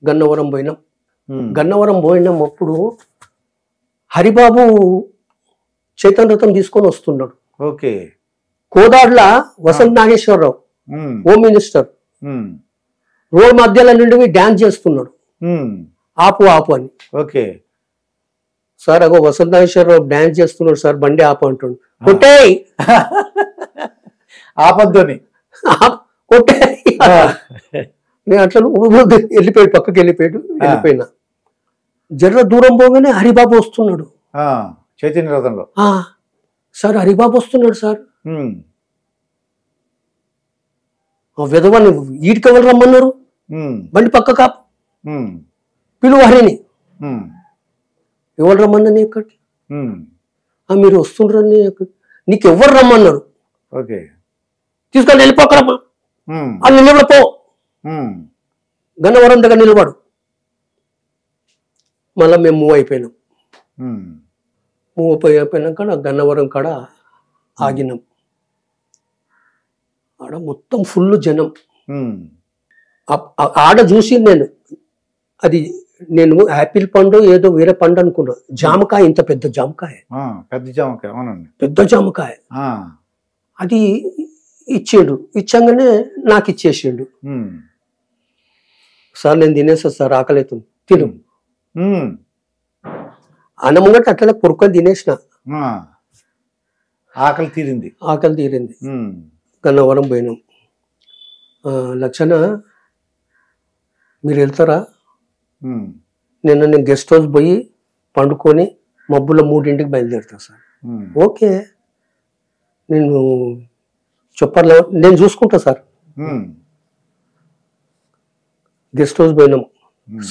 గన్నవరం పోయినాం. గన్నవరం పోయినాం అప్పుడు హరిబాబు చైతన్య రథం తీసుకొని వస్తున్నాడు. ఓకే. కోదాడ్ల Vasanth Nageswararao home minister road మధ్యలో నుండి డ్యాన్స్ చేస్తున్నాడు. ఆపు ఆపు అని. ఓకే సార్ అగో వసంత్ నాగేశ్వరరావు డ్యాన్స్ చేస్తున్నాడు సార్, బండి ఆపు అంటుండు. కొట్టేయ్ ఆపద్దని కొట్టేయ్. నేను అట్లా వెళ్ళిపోయాడు, పక్కకి వెళ్ళిపోయినా. జర్ర దూరం పోగానే హరిబాబు వస్తున్నాడు చైతన్య రథంలో. సార్ హరిబాబు వస్తున్నాడు సార్. విధవాన్ని ఈడికి ఎవరు రమ్మన్నారు, బండి పక్క కాపు పిలువ హరిని. ఎవరు రమ్మన్నా ఎక్కడికి, మీరు వస్తుండ్రని నీకు ఎవరు రమ్మన్నారు, తీసుకొని వెళ్ళిపోకరమ్మా వాళ్ళు నిలబడిపో, గన్నవరం దగ్గర నిలబడు. మళ్ళీ మేము మూవ్ అయిపోయినాం. మూవ్ అయిపోయినాక గన్నవరం కాడ ఆగినాం. ఆడ మొత్తం ఫుల్ జనం. ఆడ చూసి నేను యాపిల్ పండు ఏదో వేరే పండు అనుకున్నా. జామకాయ, ఇంత పెద్ద జామకాయ, పెద్ద జామకాయ. అది ఇచ్చాడు. ఇచ్చాగానే నాకు ఇచ్చేసిండు. సార్ నేను తినేసా సార్, ఆకలి అవుతుంది, తిను. అన్నముంగట అట్లా పొరుకొని తినేసిన. ఆకలి తీరింది. గన్నవరం పోయినాం. లక్షణ మీరు వెళ్తారా? నేను గెస్ట్ హౌస్ పోయి పండుకొని మబ్బుల 3ంటికి బయలుదేరుతా సార్. ఓకే నేను చెప్పర్లే, నేను చూసుకుంటా సార్. గెస్ట్ హౌస్ పోయినాం,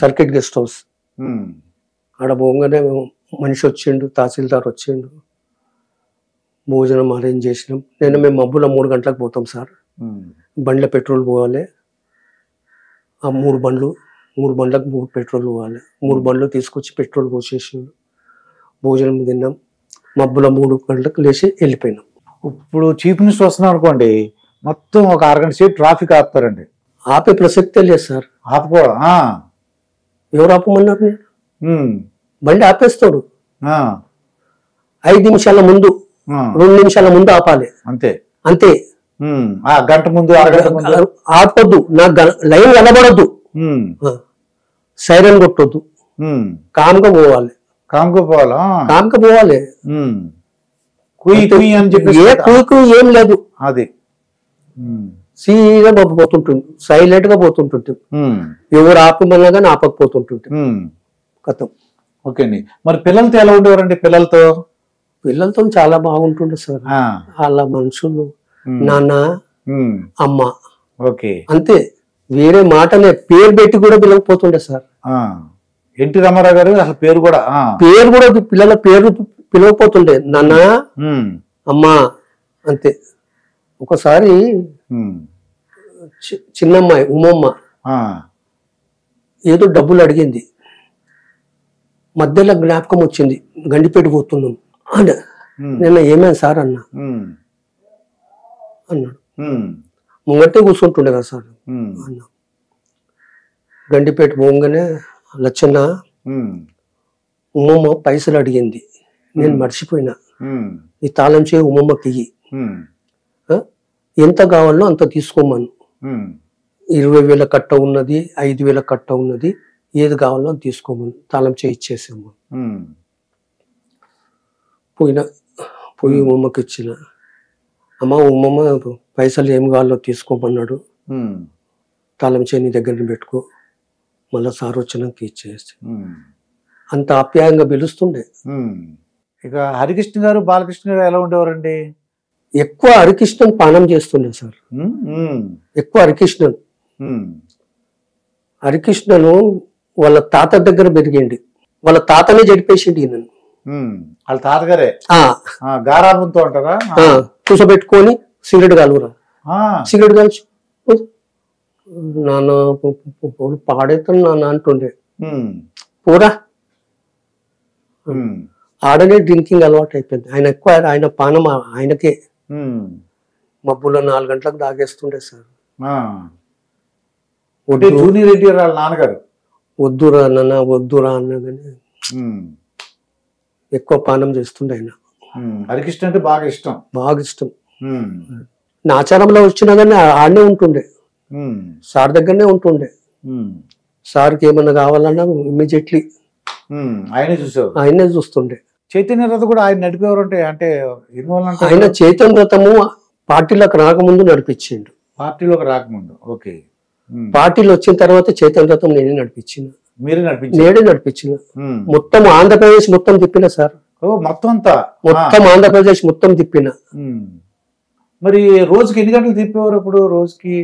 సర్కిట్ గెస్ట్ హౌస్. ఆడ పోగానే మనిషి వచ్చిండు, తహసీల్దార్ వచ్చిండు, భోజనం అరేంజ్ చేసినాం. మేము మబ్బుల 3 గంటలకు పోతాం సార్. బండ్ల పెట్రోల్ పోవాలి. ఆ 3 బండ్లకు 3 పెట్రోల్ పోవాలి. 3 బండ్లు తీసుకొచ్చి పెట్రోల్ పోసేసిండు. భోజనం తిన్నాం. మబ్బుల 3 గంటలకు లేచి వెళ్ళిపోయినాం. ఇప్పుడు చీఫ్ మినిస్టర్ వస్తున్నాం అనుకోండి, మొత్తం ఒక 6 గంటల సేపు ట్రాఫిక్ ఆపుతారండి. ఆపే ప్రసక్తే లేదు సార్. ఆపుకోవడం ఎవరు ఆపమన్నారు? బండి ఆపేస్తాడు. 5 నిమిషాల ముందు, 2 నిమిషాల ముందు ఆపాలి, అంతే. గంట ముందు, ఆపొద్దు, నాకు లైన్ కనబడద్దు, సైరన్ కొట్టొద్దు, కామ్గా పోవాలి. ఏం లేదు, అది సీదా పోతుంటుంది, సైలెంట్ గా పోతుంటుంది. ఎవరు ఆపమన్నా కానీ ఆపకపోతుంటుంది. కథం. ఓకే అండి. మరి పిల్లలతో ఎలా ఉండేవారండి? పిల్లలతో చాలా బాగుంటుండే సార్. వాళ్ళ మనుషులు నాన్న అమ్మ, ఓకే, అంతే. వేరే మాటలే, పేరు పెట్టి కూడా పిలవకపోతుండే సార్. ఎన్టీ రామారావు గారు అసలు పేరు కూడా పిల్లల పేరు పిలవకపోతుండే, నాన్న అమ్మ అంతే. ఒకసారి చిన్నమ్మాయి ఉమ్మమ్మ ఏదో డబ్బులు అడిగింది. మధ్యలో జ్ఞాపకం వచ్చింది, గండిపేట పోతున్నాం అన్న. నిన్న ఏమైంది సార్ అన్నాడు. ముంగట్టే కూర్చుంటుండే కదా సార్ అన్న. గండిపేట పోగానే లచ్చన్న ఉమ్మమ్మ పైసలు అడిగింది, నేను మర్చిపోయినా, ఈ తాళం చేయి ఉమ్మమ్మకి ఇయ్యి, ఎంత కావాలో అంత తీసుకోమను. 20,000 కట్ట ఉన్నది, 5,000 కట్ట ఉన్నది, ఏది కావాలో అది తీసుకోమను, తాళం చేయి ఇచ్చేసాము. పోయి ఉమ్మమ్మకి ఇచ్చిన. అమ్మ ఉమ్మమ్మ పైసలు ఏం కావాలో తీసుకోమన్నాడు, తాళం చేయి నీ దగ్గర పెట్టుకో, మళ్ళా సార్ వచ్చినాక ఇచ్చేసి. అంత ఆప్యాయంగా పిలుస్తుండే. ఇక హరికృష్ణ గారు, బాలకృష్ణ గారు ఎలా ఉండేవారండి? ఎక్కువ హరికృష్ణన్ పానం చేస్తుండే సార్. ఎక్కువ హరికృష్ణను వాళ్ళ తాత దగ్గర పెరిగిండి. వాళ్ళ తాతనే జడిపేసిండి నన్ను. వాళ్ళ తాతగారే గారాబంతో అంటారా? కూసబెట్టుకొని సిగరెట్ కాలువరా, సిగరెట్ కాల్చి నాన్న పాడేతాను నాన్న అంటుండే. పూరా ఆడనే డ్రింకింగ్ అలవాటు అయిపోయింది. ఆయన ఎక్కువ, ఆయన పానం ఆయనకే. మబ్బులో 4 గంటలకు దాగేస్తుండే సార్. జూనియర్ ఎన్టీఆర్ వాళ్ళ నాన్నగారు వద్దురా అన్న వద్దురా అన్న కానీ ఉమ్. ఎక్కువ పానం చేస్తుండే ఆయన. హరికృష్ణ అంటే బాగా ఇష్టం. బాగా ఇష్టం. ఉమ్. నా ఆచారంలో వచ్చినా కానీ ఆడనే ఉంటుండే, ఉమ్. సార్ దగ్గరనే ఉంటుండే. ఉమ్. సార్కి ఏమన్నా కావాలన్నా ఇమ్మీడియట్లీ ఆయనే చూసావు. ఆయనే చూస్తుండే. చైతన్య రథ కూడా ఆయన నడిపేవారు అంటే ఎందువల్ల అంటే ఆయన చైతన్య రథము పార్టీలోకి రాకముందు నడిపించిండు. పార్టీలోకి రాకముందు. ఓకే. పార్టీలు వచ్చిన తర్వాత చైతన్య రథం నేనే నడిపించిన. మీరే నడిపించారు. నేనే నడిపించిన. మొత్తం ఆంధ్రప్రదేశ్ మొత్తం తిప్పిన సార్. ఓ మొత్తం అంతా. మొత్తం ఆంధ్రప్రదేశ్ మొత్తం తిప్పిన. మరి రోజుకి ఎన్ని గంటలు తిప్పేవారు అప్పుడు? రోజుకి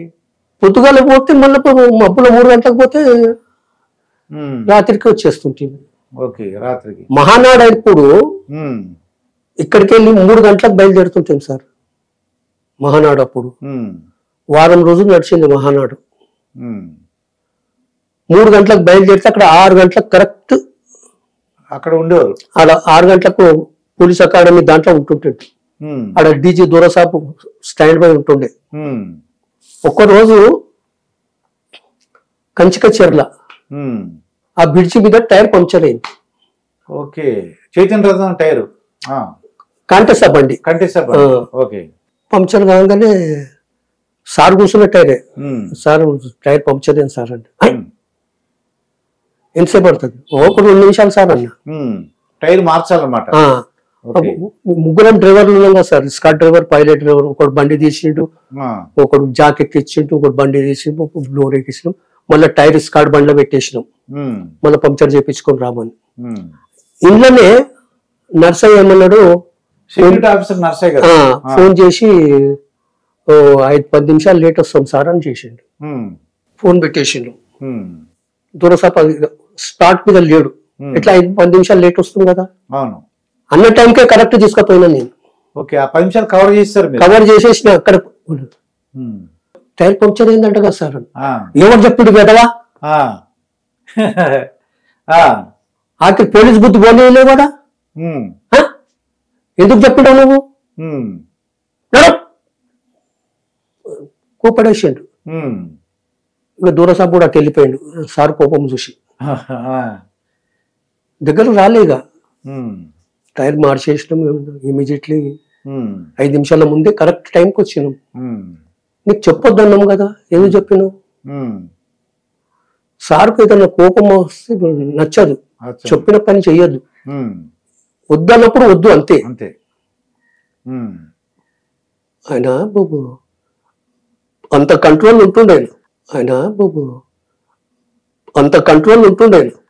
పొద్దుగాల పోతే మళ్ళీ మబ్బుల 3 గంటలకు పోతే రాత్రికి వచ్చేస్తుంటుంది. ఓకే. రాత్రికి మహానాడు ఇప్పుడు ఇక్కడికి వెళ్ళి 3 గంటలకు బయలుదేరుతుంటాం సార్. మహానాడు అప్పుడు వారం రోజులు నడిచింది మహానాడు. 3 గంటలకు బయలుదేరితే అక్కడ 6 గంటలకు కరెక్ట్ అక్కడ ఉండేవారు. అలా 6 గంటలకు పోలీస్ అకాడమీ దాంట్లో ఉంటుంటుంది. అక్కడ డీజీ దూరసాపు స్టాండ్ బై ఉంటుండే. ఒక్కరోజు కంచికచెర్ల ఆ బ్రిడ్జి మీద టైర్ పంక్చర్ అయింది. ఓకే. చైతన్య రథం టైర్ కాంటెసా బండి ఓకే. పంక్చర్ కాగానే సార్ కూర్చున్న టైరే. సార్ టైర్ పంక్చర్ అయింది సార్ అంటే ఎంతసేపు పడుతుంది? ఒక 2 నిమిషాలు సార్ అన్న. టైర్ మార్చాలన్నమాట. ముగ్గురం డ్రైవర్లు ఉన్నాం కదా sir. Scott driver, pilot driver. ఒకడు బండి తీసిండు, ఒకడు జాక్ ఎక్కించిండు, ఒకడు బండి తీసిండు, ఫ్లోర్ ఎక్కించినాం. మళ్ళీ టైర్ స్కాట్ బండిలో పెట్టేసినాం. మళ్ళీ పంక్చర్ చేయించుకొని రామని. ఇంట్లోనే నర్సయ్య ఏమన్నాడు, ఫోన్ చేసి 5-10 నిమిషాలు లేట్ వస్తాం సార్ అని చేసిండు. ఫోన్ పెట్టేసిండు. దూరసాప స్టార్ట్ మీద లేడు. ఇట్లా 5-10 నిమిషాలు లేట్ వస్తుంది కదా అన్న టైంకే కరెక్ట్ తీసుకుపోయినా నేను. ఓకే. ఆ 10 నిమిషాలు కవర్ చేస్తారు. కవర్ చేసేసిన. అక్కడ టైర్ పంక్చర్ అయిందంట కదా సార్. ఎవరు చెప్పిండు కదవా? ఆఖరి పోలీస్ బుద్ధి పోలేలే కూడా. ఎందుకు చెప్పిండవు నువ్వు? కోపడేసిండు. ఇక దూరసాపు కూడా వెళ్ళిపోయిండు. సార్ కోపం చూసి దగ్గర రాలేగా. Tyre మార్చేసినాం immediately. 5 నిమిషాల ముందే కరెక్ట్ టైంకి వచ్చినాం. నీకు చెప్పొద్దు అన్నాం కదా, ఎందుకు చెప్పినావు? సార్కు ఏదైనా కోపం వస్తే నచ్చదు, చెప్పిన పని చెయ్యొద్దు. వద్దు అన్నప్పుడు వద్దు, అంతే. ఆయన బాబు అంత కంట్రోల్ ఉంటుండే.